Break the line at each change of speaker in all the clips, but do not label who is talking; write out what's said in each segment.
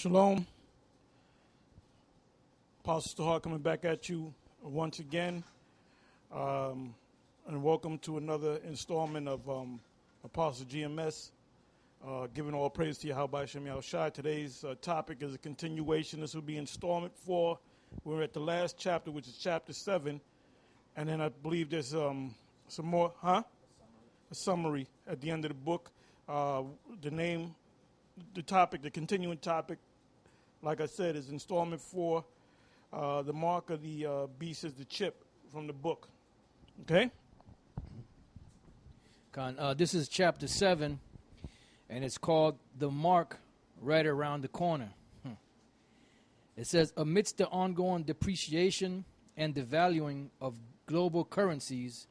Shalom. Apostle Hart coming back at you once again. And welcome to another installment of Apostle GMS. Giving all praise to Yahweh Shem Yahushai. Today's topic is a continuation. This will be installment 4. We're at the last chapter, which is chapter 7. And then I believe there's some more, a summary at the end of the book. The topic, the continuing topic, like I said, is installment 4. The mark of the beast is the chip from the book. Okay?
This is chapter 7, and it's called The Mark Right Around the Corner. It says, amidst the ongoing depreciation and devaluing of global currencies,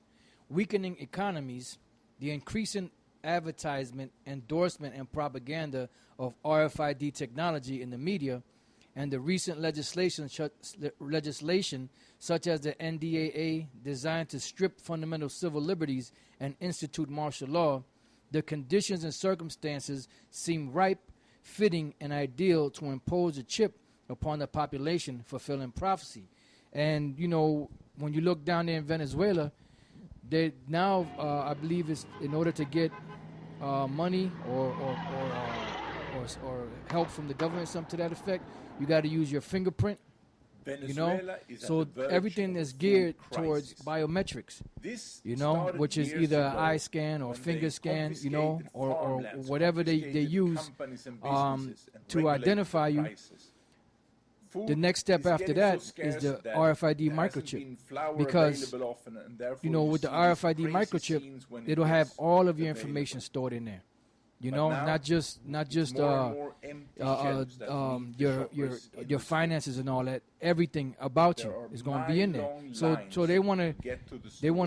weakening economies, the increasing advertisement, endorsement, and propaganda of RFID technology in the media, and the recent legislation such as the NDAA designed to strip fundamental civil liberties and institute martial law, the conditions and circumstances seem ripe, fitting, and ideal to impose a chip upon the population, fulfilling prophecy. And, you know, when you look down there in Venezuela, they now, I believe, it's in order to get money or help from the government, something to that effect, you got to use your fingerprint.
Venezuela is
so everything is geared towards biometrics, which is either an eye scan or finger scan, or whatever they use to identify you. The next step after that is the RFID microchip, because with the RFID microchip, it'll have all of your information stored in there. Not just your finances and all that. Everything about you is going to be in there. So they want to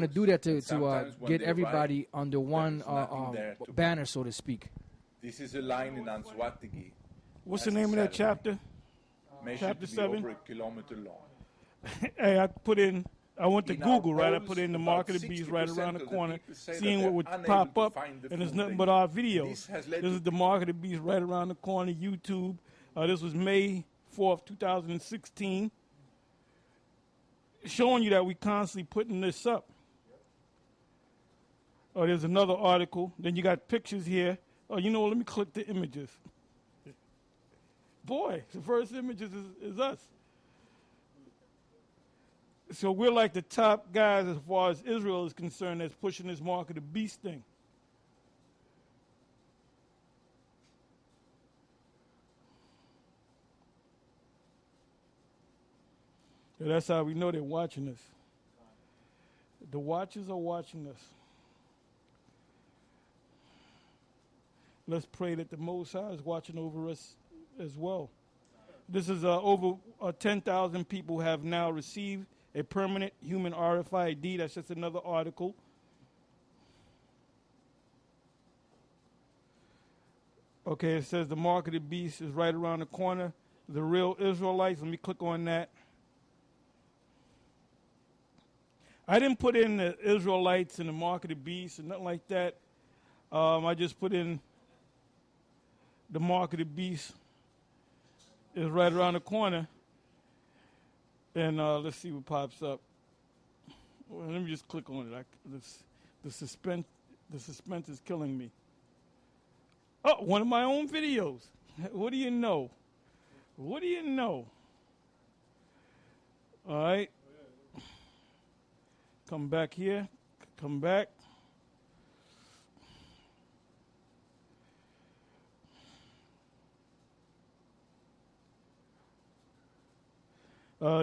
do that to get everybody under one banner, so to speak.
This is a line in Answatigi.
What's the name of that chapter? Chapter 7.
Over a kilometer long.
Hey, I went to Google, right? I put in the mark of the beast right around the corner, seeing what would pop up, and there's nothing but our videos. This is the mark of the beast right around the corner, YouTube. This was May 4th, 2016. Showing you that we constantly putting this up. Oh, there's another article. Then you got pictures here. Oh, let me click the images. Boy, the first images is us. So we're like the top guys as far as Israel is concerned that's pushing this mark of the beast thing. So that's how we know they're watching us. The watchers are watching us. Let's pray that the Most High is watching over us as well. This is over 10,000 people have now received a permanent human RFID. That's just another article. Okay, it says the mark of the beast is right around the corner. The real Israelites, let me click on that. I didn't put in the Israelites and the mark of the beast and nothing like that. I just put in the mark of the beast is right around the corner. And let's see what pops up. Well, let me just click on it. The suspense is killing me. Oh, one of my own videos. What do you know? What do you know? All right. Come back here. Come back.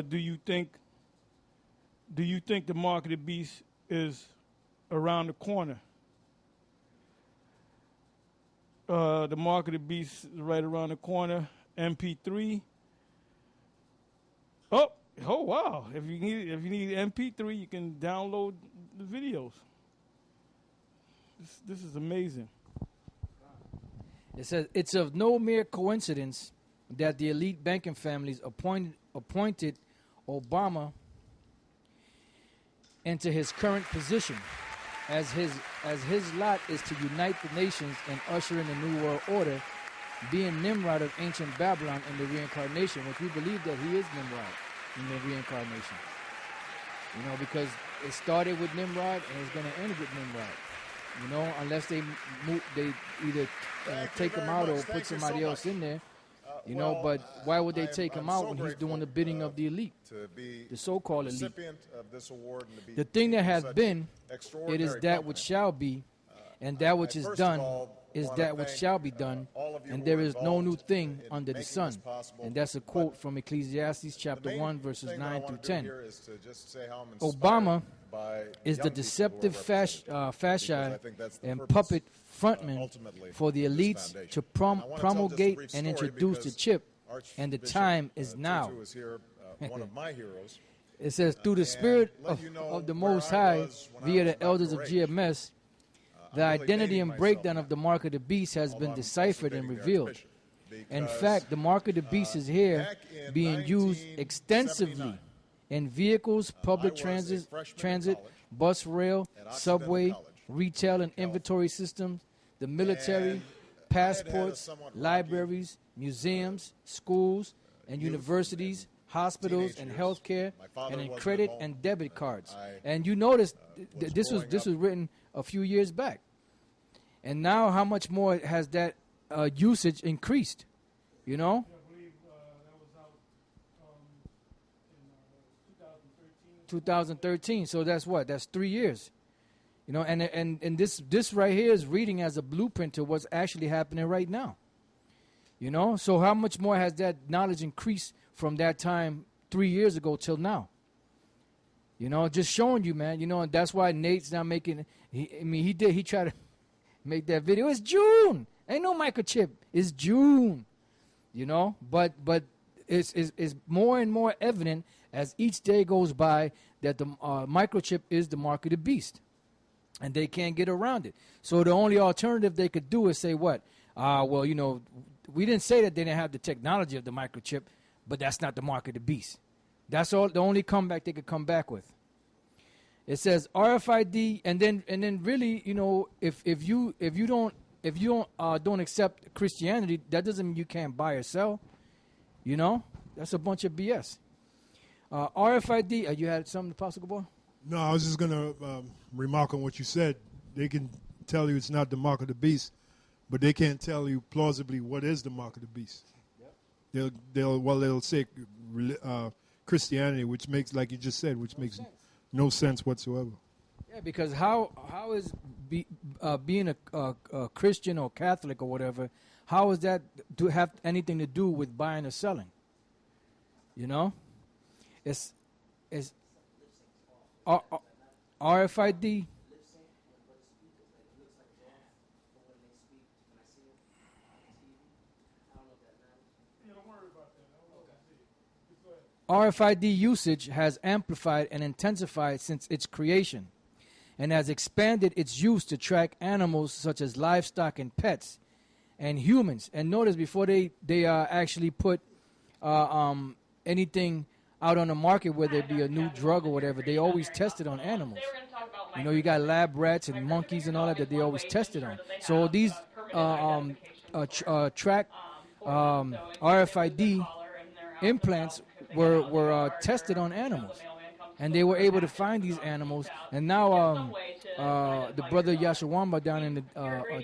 Do you think the mark of the beast is around the corner? The mark of the beast is right around the corner. MP3. Oh wow! If you need MP3, you can download the videos. This is amazing.
It says it's of no mere coincidence that the elite banking families appointed Obama into his current position, as his lot is to unite the nations and usher in a new world order being Nimrod of ancient Babylon in the reincarnation, which we believe that he is Nimrod in the reincarnation. You know, because it started with Nimrod and it's going to end with Nimrod. You know, unless they either take him out or put somebody else in there. You know, but why would they take him out when he's doing the bidding of the elite, the so-called elite? The thing that has been, it is that which shall be, and that which is done is that which shall be done, and there is no new thing under the sun. And that's a quote from Ecclesiastes chapter 1, verses 9 through 10. Obama is the deceptive fascist and puppet frontman for the elites to promulgate and introduce the chip, and the time is now. It says, through the spirit of the Most High, via the elders of GMS, the identity and breakdown of the mark of the beast has been deciphered and revealed. In fact, the mark of the beast is here being used extensively in vehicles, public transit, bus, rail, subway, retail and inventory systems, the military, passports, libraries, museums, schools, and universities, hospitals, and healthcare, and in credit and debit cards. And you notice this was written a few years back. And now how much more has that usage increased? You know? 2013. So that's what? That's 3 years. You know, and this right here is reading as a blueprint to what's actually happening right now. You know? So how much more has that knowledge increased from that time 3 years ago till now? You know, just showing you, man. You know, and that's why Nate's not making. He tried to make that video. It's June. Ain't no microchip. It's June. You know, but it's more and more evident as each day goes by that the microchip is the mark of the beast, and they can't get around it. So the only alternative they could do is say what? Well, you know, we didn't say that they didn't have the technology of the microchip, but that's not the mark of the beast. That's all. The only comeback they could come back with. It says RFID, and then really, you know, if you don't accept Christianity, that doesn't mean you can't buy or sell. You know, that's a bunch of BS. RFID. You had something, Apostle Gabor?
No, I was just gonna remark on what you said. They can tell you it's not the mark of the beast, but they can't tell you plausibly what is the mark of the beast. Yep. They'll say Christianity, which makes, like you just said, which makes no sense whatsoever.
Yeah, because how is being a Christian or Catholic or whatever, how is that to have anything to do with buying or selling? You know, it's RFID. RFID usage has amplified and intensified since its creation, and has expanded its use to track animals such as livestock and pets, and humans. And notice before they actually put anything out on the market, whether it be a new drug or whatever, they always test it on animals. You know, you got lab rats and monkeys and all that they always test it on. So these track RFID implants were tested on animals, and they were able to find these animals. And now the brother Yashawamba down in the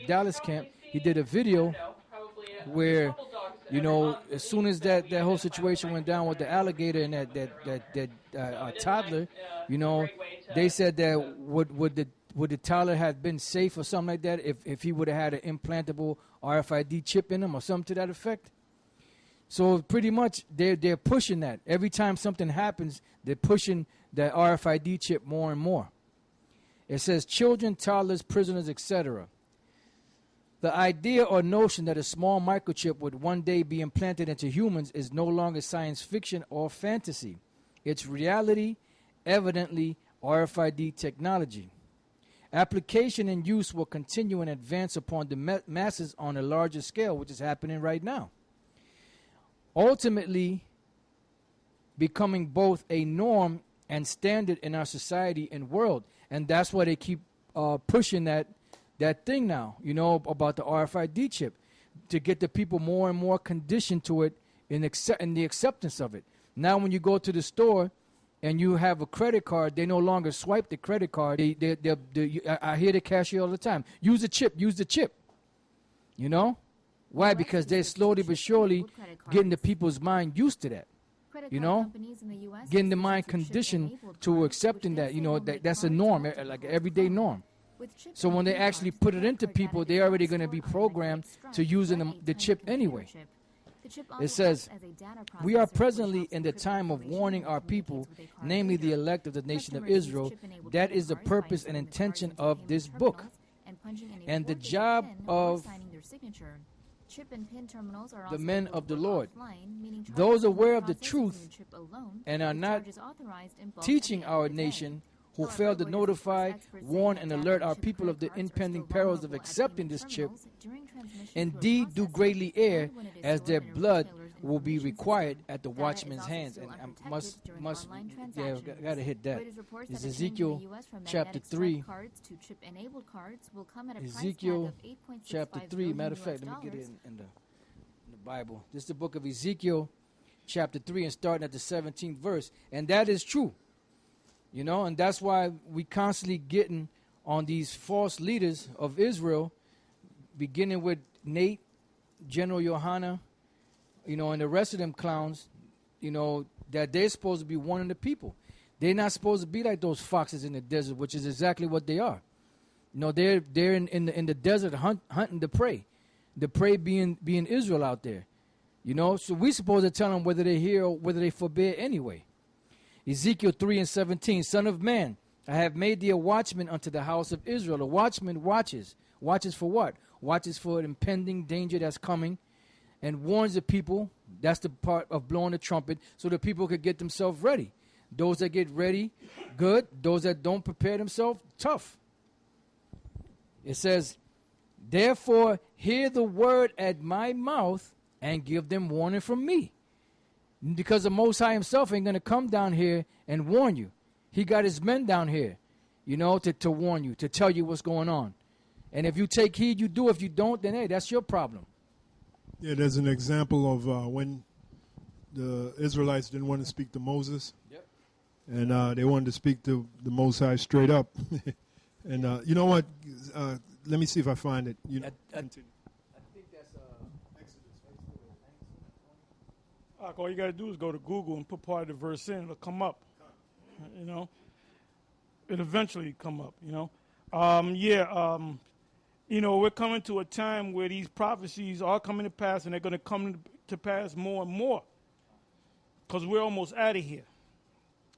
Dallas camp, he did a video where, you know, as soon as that whole situation went down with the alligator and that toddler, you know, they said that would the toddler have been safe or something like that if he would have had an implantable RFID chip in him or something to that effect. So pretty much they're pushing that. Every time something happens, they're pushing the RFID chip more and more. It says children, toddlers, prisoners, etc. The idea or notion that a small microchip would one day be implanted into humans is no longer science fiction or fantasy. It's reality, evidently RFID technology. Application and use will continue and advance upon the masses on a larger scale, which is happening right now. Ultimately becoming both a norm and standard in our society and world. And that's why they keep pushing that thing now, you know, about the RFID chip. to get the people more and more conditioned to it in the acceptance of it. Now when you go to the store and you have a credit card, they no longer swipe the credit card. I hear the cashier all the time, use the chip. You know? Why? Because they're slowly but surely getting the people's mind used to that. You know? Getting the mind conditioned to accepting that, you know, that's a norm, like an everyday norm. So when they actually put it into people, they're already going to be programmed to using the chip anyway. It says, we are presently in the time of warning our people, namely the elect of the nation of Israel. That is the purpose and intention of this book. And the job of the men of the Lord, those aware of the truth and are not teaching our nation, who fail to notify, warn, and alert our people of the impending perils of accepting this chip, indeed do greatly err, as their blood will be required at the watchman's hands. And I gotta hit that. It's Ezekiel chapter 3. Ezekiel chapter 3. Matter of fact, let me get it in the Bible. This is the book of Ezekiel chapter 3 and starting at the 17th verse. And that is true. You know, and that's why we constantly getting on these false leaders of Israel, beginning with Nate, General Yohana, you know, and the rest of them clowns, you know, that they're supposed to be warning the people. They're not supposed to be like those foxes in the desert, which is exactly what they are. You know, they're in the desert hunting the prey being Israel out there. You know, so we're supposed to tell them whether they hear or whether they forbid anyway. Ezekiel 3 and 17, Son of man, I have made thee a watchman unto the house of Israel. A watchman watches. Watches for what? Watches for an impending danger that's coming and warns the people. That's the part of blowing the trumpet so the people could get themselves ready. Those that get ready, good. Those that don't prepare themselves, tough. It says, therefore hear the word at my mouth and give them warning from me. Because the Most High himself ain't going to come down here and warn you. He got his men down here, you know, to warn you, to tell you what's going on. And if you take heed, you do. If you don't, then, hey, that's your problem.
Yeah, there's an example of when the Israelites didn't want to speak to Moses. Yep. And they wanted to speak to the Most High straight up. And you know what? Let me see if I find it.
All you got to do is go to Google and put part of the verse in. It'll come up, you know. It'll eventually come up, you know. You know, we're coming to a time where these prophecies are coming to pass, and they're going to come to pass more and more because we're almost out of here.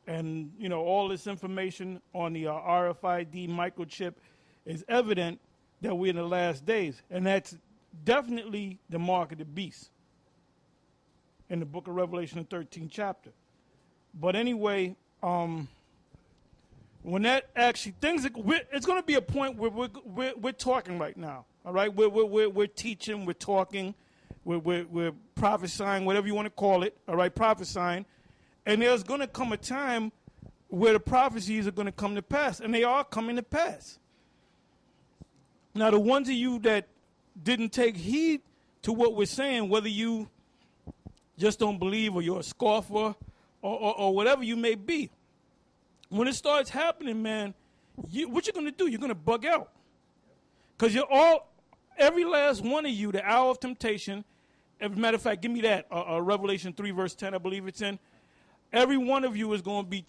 And, you know, all this information on the RFID microchip is evident that we're in the last days, and that's definitely the mark of the beast in the book of Revelation, the 13th chapter. But anyway, when that actually it's going to be a point where we're talking right now. All right, we're teaching, we're talking, we're prophesying, whatever you want to call it. All right, prophesying, and there's going to come a time where the prophecies are going to come to pass, and they are coming to pass. Now, the ones of you that didn't take heed to what we're saying, whether you just don't believe or you're a scoffer or whatever you may be, when it starts happening, man, what you're going to do, you're going to bug out. Because every last one of you, the hour of temptation, as a matter of fact, give me that, Revelation 3, verse 10, I believe it's in. Every one of you is going to be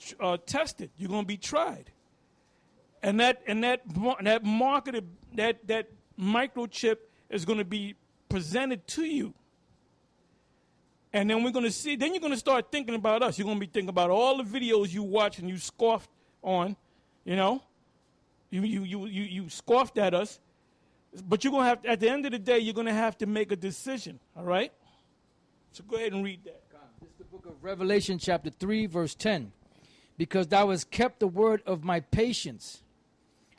tested. You're going to be tried. And that marketed, that microchip is going to be presented to you. And then we're going to see, then you're going to start thinking about us. You're going to be thinking about all the videos you watch and you scoffed on, you know. You scoffed at us. But you're going to have to, at the end of the day, you're going to have to make a decision, all right? So go ahead and read that.
This is the book of Revelation chapter 3, verse 10. Because thou hast kept the word of my patience,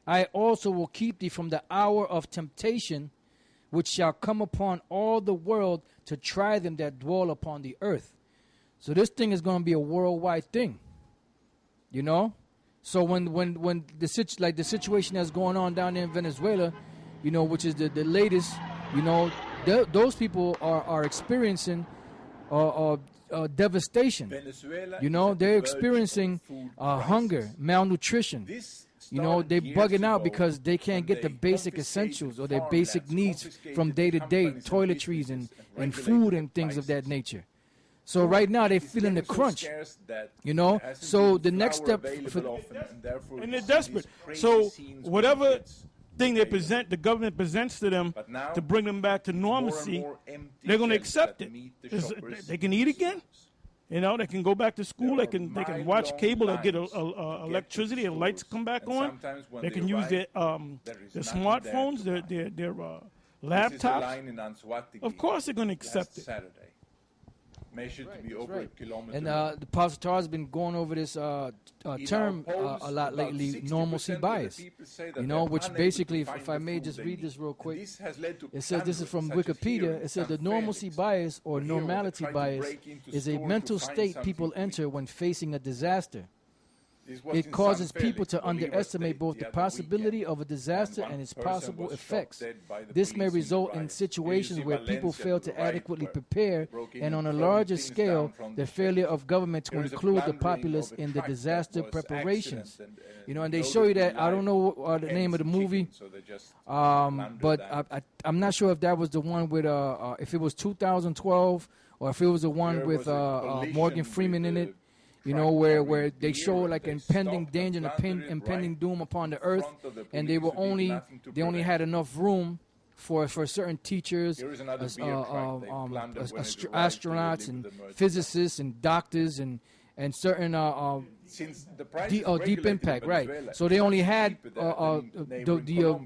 I also will keep thee from the hour of temptation, which shall come upon all the world to try them that dwell upon the earth. So this thing is going to be a worldwide thing, you know. So when the situation that's going on down there in Venezuela, you know, which is the latest, you know, those people are experiencing devastation. You know, they're experiencing hunger, malnutrition. You know, they're bugging out because they can't get the basic essentials or their basic needs from day to day, toiletries and food and things of that nature. So right now they're feeling the crunch, you know. So the next step,
and they're desperate. So whatever thing they present, the government presents to them to bring them back to normalcy, they're going to accept it. They can eat again. You know, they can go back to school. They can watch cable. They'll get electricity. The lights come back on. They can use their smartphones, their laptops. Of course, they're going to accept it.
Measured to be over a kilometer.
And the Pastor has been going over this term a lot lately, normalcy bias. You know, which basically, if I may just read this real quick, it says, this is from Wikipedia, it says the normalcy bias or normality bias is a mental state people enter when facing a disaster. It causes people to underestimate both the possibility of a disaster and its possible effects. This may result in situations where people fail to adequately prepare, and on a larger scale, the failure of government to include the populace in the disaster preparations. You know, and they show you that, I don't know the name of the movie, but I'm not sure if that was the one with, if it was 2012, or if it was the one with Morgan Freeman in it. You know, where they show like impending danger and impending doom upon the earth, and they only had enough room for certain teachers, astronauts and physicists and doctors and certain deep impact, right? So they only had the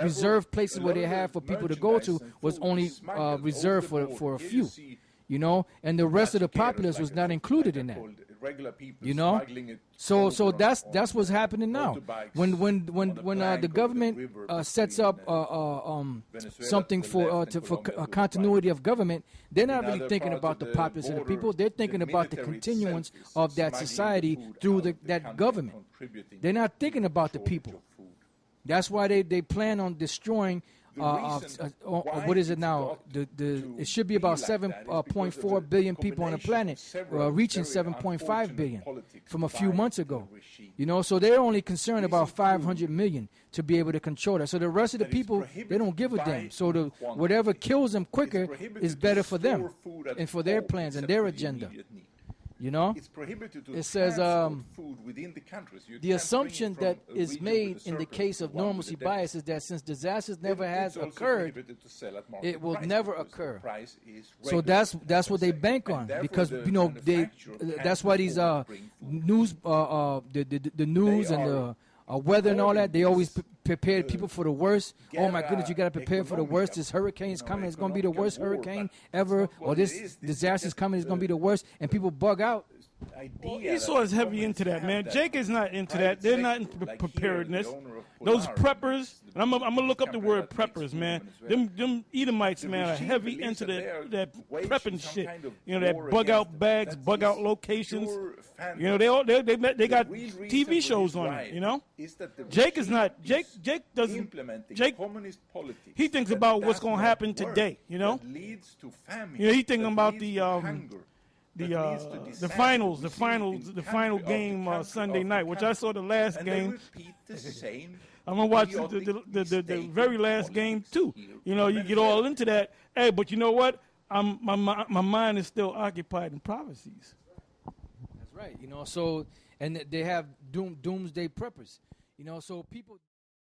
reserved places where they had for people to go to was only reserved for a few, you know, and the rest of the populace was not included in that. You know, so that's what's happening now. When the government sets up something for continuity of government, they're not really thinking about the populace and the people. They're thinking about the continuance of that society through that government. They're not thinking about the people. That's why they plan on destroying. What is it now? It should be about 7.4 billion people on the planet, reaching 7.5 billion from a few months ago. You know, so they're only concerned about 500 million to be able to control that. So the rest of the people, they don't give a damn. So whatever kills them quicker is better for them and for their plans and their agenda. You know, it says
food within the countries.
The assumption that is made in the case of normalcy bias is that since disasters never has occurred, it will never occur. So that's what they bank on, because you know that's why these news the news and the weather and all that, they always prepare people for the worst. Oh my goodness, you got to prepare for the worst. This hurricane is coming. It's going to be the worst hurricane ever. Or this disaster is coming. It's going to be the worst. And people bug out.
Well, Esau is heavy into that, man. Jake is not into that. They're not into preparedness. Those preppers, and I'm going to look up the word preppers, man. Them Edomites, man, are heavy into that prepping shit. You know, that bug out bags, bug out locations. You know, they got TV shows on it, you know. Jake is not, Jake doesn't, Jake, he thinks about what's going to happen today, you know. You know, he thinking about the final game Sunday night, which I saw the last game. I'm gonna watch the very last game too. You know, you get all into that. Hey, but you know what? My mind is still occupied in prophecies.
That's right. You know, so and they have doomsday preppers. You know, so people.